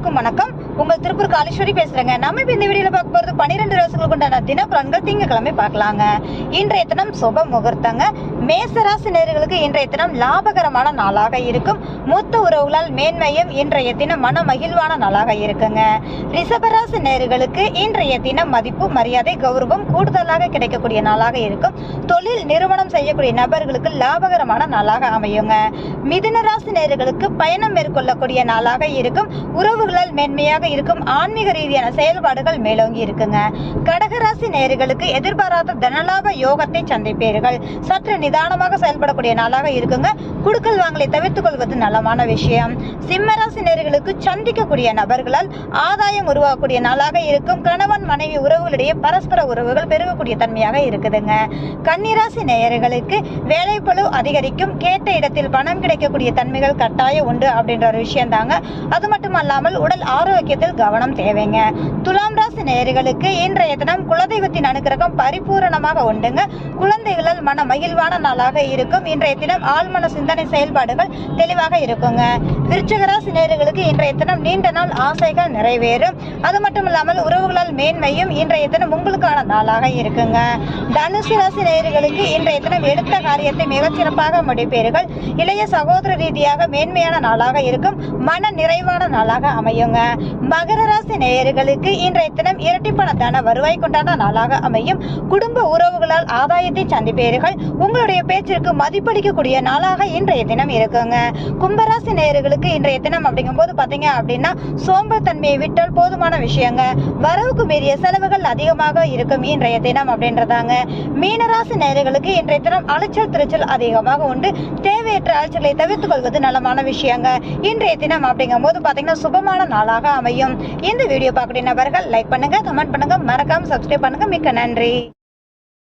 அனைவருக்கும் வணக்கம். உங்கள் திருப்பூர் காளீஸ்வரி பேசுறேங்க. நம்ம இப்ப இந்த வீடியோல பார்க்க போறது 12 ராசிகளுக்கு உண்டான தினப்பலன்கள். திங்கட்கிழமை பார்க்கலாங்க. இன்றைய தினம் சுப முகூர்த்தங்க. மேசராசி நேயர்களுக்கு இன்றைய தினம் லாபகரமான நாளாக இருக்கும். மூத்த உறவுகளால் மேன்மையும் இன்றைய தினம் மன மகிழ்வான நாளாக இருக்குங்க. ரிஷபராசி நேயர்களுக்கு இன்றைய தினம் மதிப்பு மரியாதை கௌரவம் கூடுதலாக கிடைக்கக்கூடிய நாளாக இருக்கும். தொழில் நிறுவனம் செய்யக்கூடிய நபர்களுக்கு லாபகரமான நாளாக அமையுங்க. மிதுன ராசி நேயர்களுக்கு பயணம் மேற்கொள்ளக்கூடிய நாளாக இருக்கும். உறவுகளால் மேன்மையாக இருக்கும். ஆன்மீக ரீதியான செயல்பாடுகள் மேலோங்கி இருக்குங்க. கடகராசி நேயர்களுக்கு எதிர்பாராத தனலாப யோகத்தை சந்திப்பீர்கள். சற்று நிதானமாக செயல்படக்கூடிய நாளாக இருக்குங்க. குடுக்கல் வாங்கலை தவிர்த்துக் கொள்வது நலமான விஷயம். சிம்மராசி நேயர்களுக்கு சந்திக்கக்கூடிய நபர்களால் ஆதாயம் உருவாகக்கூடிய நாளாக இருக்கும். கணவன் மனைவி உறவுகளிடையே பரஸ்பர உறவுகள் பெருகக்கூடிய தன்மையாக இருக்குதுங்க. கன்னிராசி நேயர்களுக்கு வேலைப்பளு அதிகரிக்கும். கேட்ட இடத்தில் பணம் கிடைக்கக்கூடிய தன்மைகள் கட்டாயம் உண்டு அப்படின்ற ஒரு விஷயம் தாங்க. அது மட்டும் அல்லாமல் உடல் ஆரோக்கியத்தில் கவனம் தேவைங்க. துலாம் ராசி நேயர்களுக்கு இன்றைய தினம் குலதெய்வத்தின் அனுகிரகம் பரிபூரணமாக உண்டுங்க. குழந்தைகளால் மன மகிழ்வான நாளாக இருக்கும். இன்றைய தினம் ஆழ்மன சிந்தனை செயல்பாடுகள் தெளிவாக இருக்குங்க. விருச்சிக ராசி நேயர்களுக்கு இன்றைய தினம் நீண்ட நாள் ஆசைகள் நிறைவேறும். அது மட்டும் இல்லாமல் உறவுகளால் மேன்மையும் இன்றைய தினம் உங்களுக்கான நாளாக இருக்குங்க. தனுசு ராசி நேயர்களுக்கு இன்றைய தினம் எடுத்த காரியத்தை மிகச்சிறப்பாக முடிப்பீர்கள். இளைய சகோதர ரீதியாக மேன்மையான நாளாக இருக்கும். மன நிறைவான நாளாக அமையுங்க. மகர ராசி நேயர்களுக்கு இன்றைய தினம் இரட்டிப்பான தன வருவாய் கொண்டாட நாளாக அமையும். குடும்ப உறவுகளால் ஆதாயத்தை சந்திப்பீர்கள். உங்களுடைய பேச்சிற்கு மதிப்பளிக்கக்கூடிய நாளாக இன்றைய தினம் இருக்குங்க. கும்பராசி நேயர்களுக்கு இன்றைய தினம் அப்படிங்கும் போது பாத்தீங்க அப்படின்னா சோம்பல் தன்மையை விட்டால் போதுமான விஷயங்க. வரவுக்கு மீறிய செலவுகள் அதிகமாக இருக்கும் இன்றைய தினம் அப்படின்றதாங்க. மீனராசி நேயர்களுக்கு இன்றைய தினம் அலைச்சல் திருச்சல் அதிகமாக உண்டு. தேவையற்ற அலைச்சலை தவிர்த்துக் கொள்வது நலமான விஷயங்க. இன்றைய தினம் அப்படிங்கும் போது பாத்தீங்கன்னா சுபமான நாளாக அமையும். இந்த வீடியோ பார்க்கக்கூடிய நபர்கள் லைக் பண்ணுங்க, கமெண்ட் பண்ணுங்க, மறக்காம சப்ஸ்கிரைப் பண்ணுங்க. மிக்க நன்றி.